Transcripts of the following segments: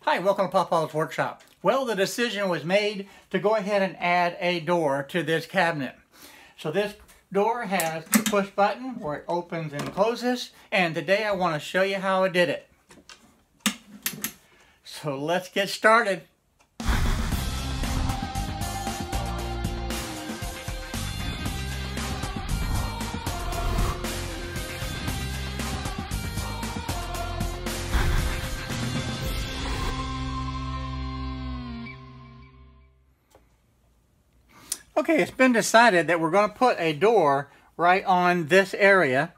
Hi, welcome to Papa's Workshop. Well, the decision was made to go ahead and add a door to this cabinet. So this door has the push button where it opens and closes, and today I want to show you how I did it. So let's get started. Okay, it's been decided that we're going to put a door right on this area.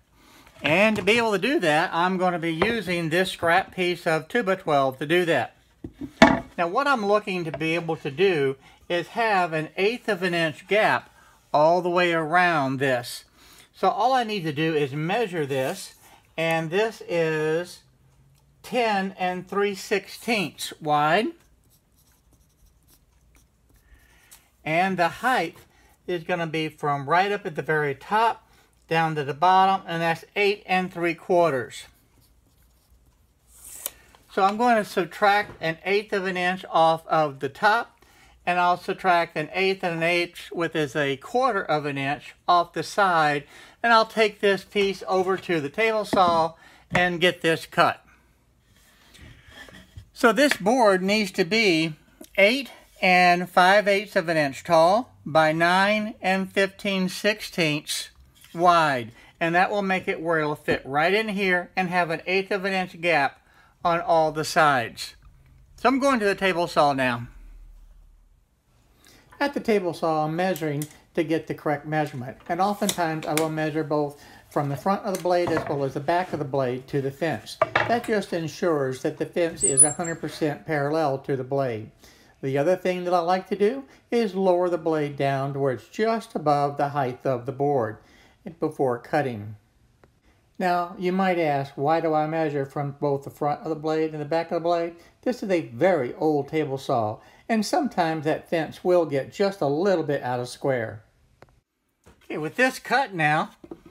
And to be able to do that, I'm going to be using this scrap piece of 2x12 to do that. Now what I'm looking to be able to do is have an 1/8 of an inch gap all the way around this. So all I need to do is measure this, and this is 10 3/16 wide. And the height is going to be from right up at the very top down to the bottom, and that's 8 3/4. So I'm going to subtract an 1/8 of an inch off of the top, and I'll subtract an 1/8 of an inch, which is a 1/4 of an inch, off the side, and I'll take this piece over to the table saw and get this cut. So this board needs to be 8 5/8 of an inch tall by 9 15/16 wide, and that will make it where it'll fit right in here and have an 1/8 of an inch gap on all the sides. So I'm going to the table saw now. At the table saw, I'm measuring to get the correct measurement, and oftentimes I will measure both from the front of the blade as well as the back of the blade to the fence. That just ensures that the fence is 100% parallel to the blade. The other thing that I like to do is lower the blade down to where it's just above the height of the board before cutting. Now, you might ask, why do I measure from both the front of the blade and the back of the blade? This is a very old table saw, and sometimes that fence will get just a little bit out of square. Okay, with this cut now,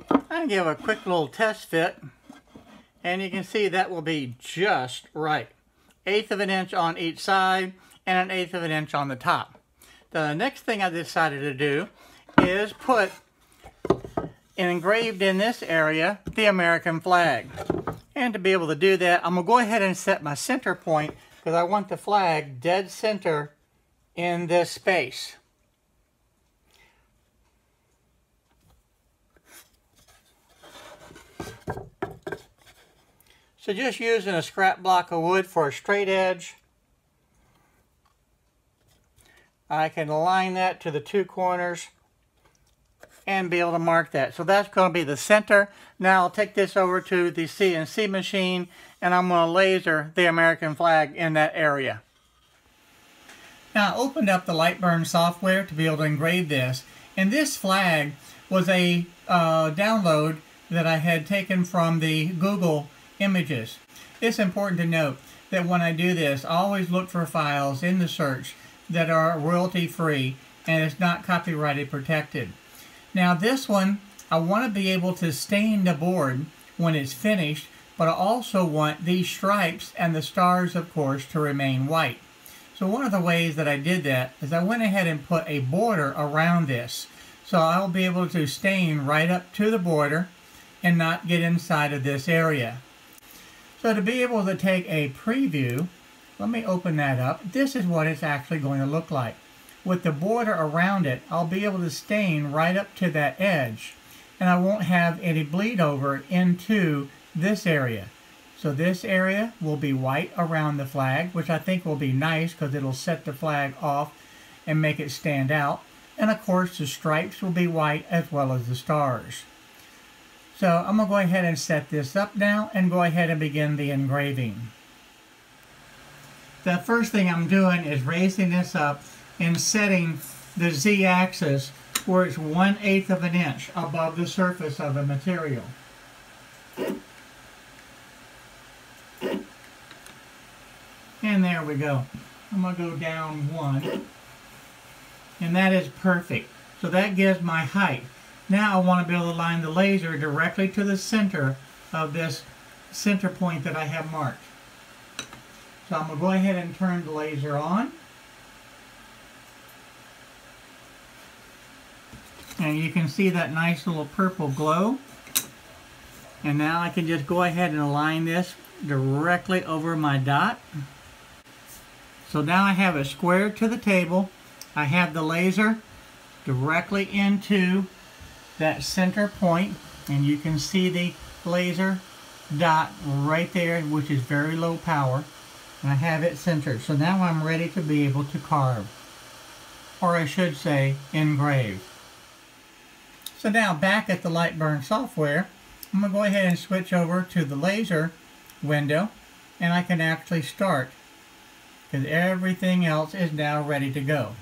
I'm going to give a quick little test fit, and you can see that will be just right. 1/8 of an inch on each side, and an 1/8 of an inch on the top. The next thing I decided to do is put engraved in this area the American flag. And to be able to do that, I'm going to go ahead and set my center point because I want the flag dead center in this space. So just using a scrap block of wood for a straight edge, I can align that to the two corners and be able to mark that. So that's going to be the center. Now I'll take this over to the CNC machine, and I'm going to laser the American flag in that area. Now I opened up the Lightburn software to be able to engrave this, and this flag was a download that I had taken from the Google images. It's important to note that when I do this, I always look for files in the search that are royalty free and it's not copyrighted protected. Now this one, I want to be able to stain the board when it's finished, but I also want these stripes and the stars, of course, to remain white. So one of the ways that I did that is I went ahead and put a border around this. So I'll be able to stain right up to the border and not get inside of this area. So to be able to take a preview, let me open that up. This is what it's actually going to look like. With the border around it, I'll be able to stain right up to that edge, and I won't have any bleed over into this area. So this area will be white around the flag, which I think will be nice because it'll set the flag off and make it stand out. And of course the stripes will be white as well as the stars. So I'm going to go ahead and set this up now and go ahead and begin the engraving. The first thing I'm doing is raising this up and setting the Z-axis where it's 1/8 of an inch above the surface of the material. And there we go. I'm going to go down 1. And that is perfect. So that gives my height. Now I want to be able to line the laser directly to the center of this center point that I have marked. So I'm going to go ahead and turn the laser on. And you can see that nice little purple glow. And now I can just go ahead and align this directly over my dot. So now I have a square to the table. I have the laser directly into that center point, and you can see the laser dot right there, which is very low power, and I have it centered. So now I'm ready to be able to carve, or I should say engrave. So now back at the Lightburn software, I'm going to go ahead and switch over to the laser window, and I can actually start because everything else is now ready to go.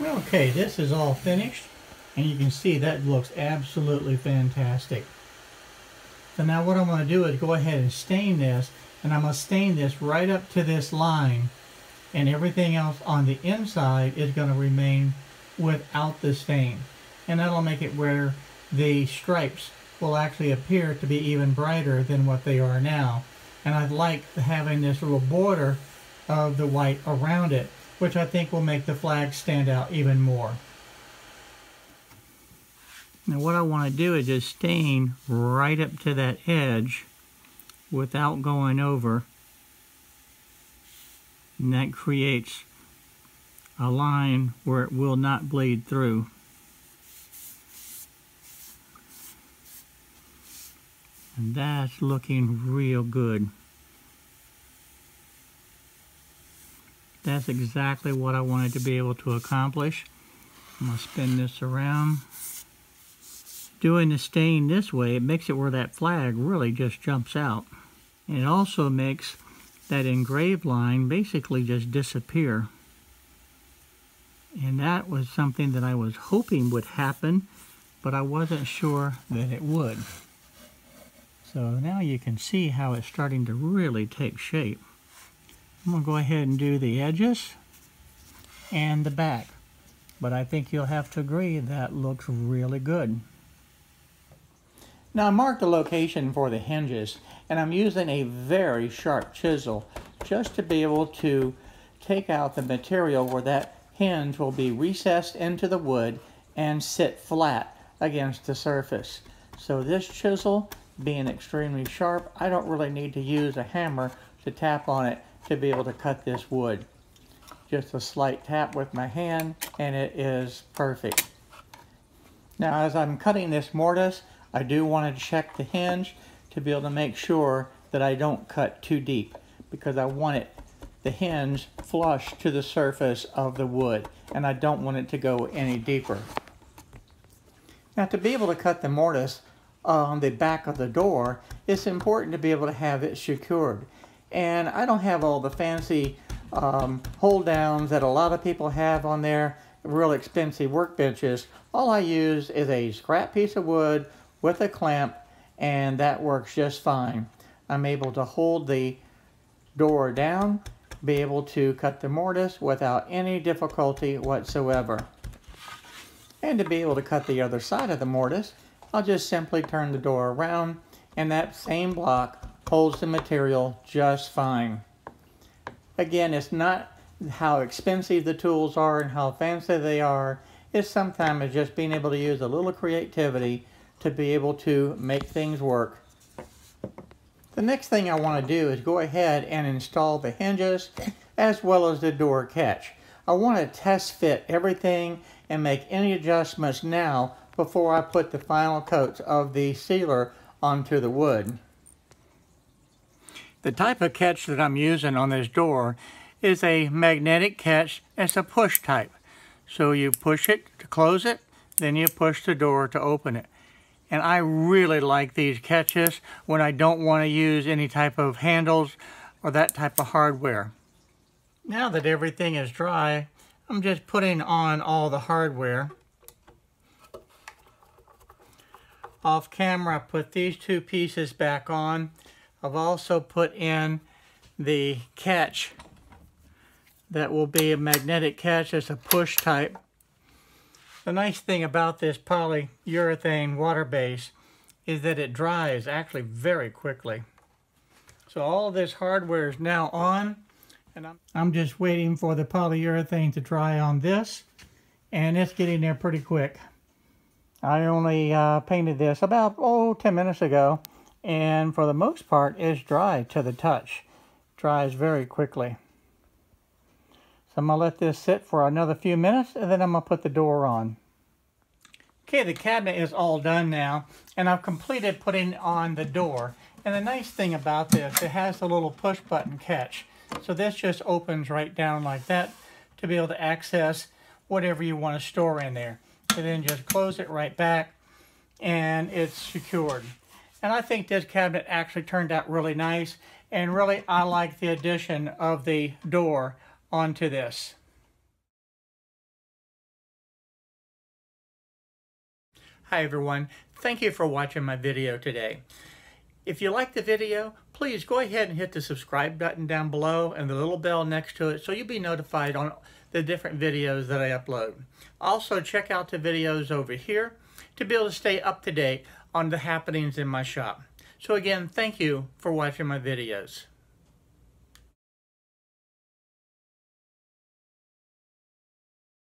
Okay, this is all finished, and you can see that looks absolutely fantastic. So now what I'm going to do is go ahead and stain this, and I'm going to stain this right up to this line, and everything else on the inside is going to remain without the stain. And that'll make it where the stripes will actually appear to be even brighter than what they are now. And I like having this little border of the white around it, which I think will make the flag stand out even more. Now what I want to do is just stain right up to that edge without going over, and that creates a line where it will not bleed through. And that's looking real good. That's exactly what I wanted to be able to accomplish. I'm going to spin this around. Doing the stain this way, it makes it where that flag really just jumps out. And it also makes that engraved line basically just disappear. And that was something that I was hoping would happen, but I wasn't sure that it would. So now you can see how it's starting to really take shape. I'm going to go ahead and do the edges and the back. But I think you'll have to agree that looks really good. Now I marked the location for the hinges, and I'm using a very sharp chisel just to be able to take out the material where that hinge will be recessed into the wood and sit flat against the surface. So this chisel being extremely sharp, I don't really need to use a hammer to tap on it to be able to cut this wood. Just a slight tap with my hand and it is perfect. Now as I'm cutting this mortise, I do want to check the hinge to be able to make sure that I don't cut too deep, because I want the hinge flush to the surface of the wood, and I don't want it to go any deeper. Now to be able to cut the mortise on the back of the door, it's important to be able to have it secured. And I don't have all the fancy hold downs that a lot of people have on their real expensive workbenches. All I use is a scrap piece of wood with a clamp, and that works just fine. I'm able to hold the door down, be able to cut the mortise without any difficulty whatsoever. And to be able to cut the other side of the mortise, I'll just simply turn the door around, and that same block holds the material just fine. Again, it's not how expensive the tools are and how fancy they are. It's sometimes just being able to use a little creativity to be able to make things work. The next thing I want to do is go ahead and install the hinges as well as the door catch. I want to test fit everything and make any adjustments now before I put the final coats of the sealer onto the wood. The type of catch that I'm using on this door is a magnetic catch. It's a push type. So you push it to close it, then you push the door to open it. And I really like these catches when I don't want to use any type of handles or that type of hardware. Now that everything is dry, I'm just putting on all the hardware. Off camera, I put these two pieces back on. I've also put in the catch that will be a magnetic catch. It's a push type. The nice thing about this polyurethane water base is that it dries actually very quickly. So all of this hardware is now on, and I'm just waiting for the polyurethane to dry on this, and it's getting there pretty quick. I only painted this about 10 minutes ago, and for the most part it's dry to the touch. Dries very quickly. So I'm going to let this sit for another few minutes, and then I'm going to put the door on. Okay, the cabinet is all done now, and I've completed putting on the door. And the nice thing about this, it has the little push button catch. So this just opens right down like that to be able to access whatever you want to store in there. And then just close it right back, and it's secured. And I think this cabinet actually turned out really nice, and really I like the addition of the door onto this. Hi everyone, thank you for watching my video today. If you like the video, please go ahead and hit the subscribe button down below and the little bell next to it so you'll be notified on the different videos that I upload. Also, check out the videos over here to be able to stay up to date on the happenings in my shop. So again, thank you for watching my videos.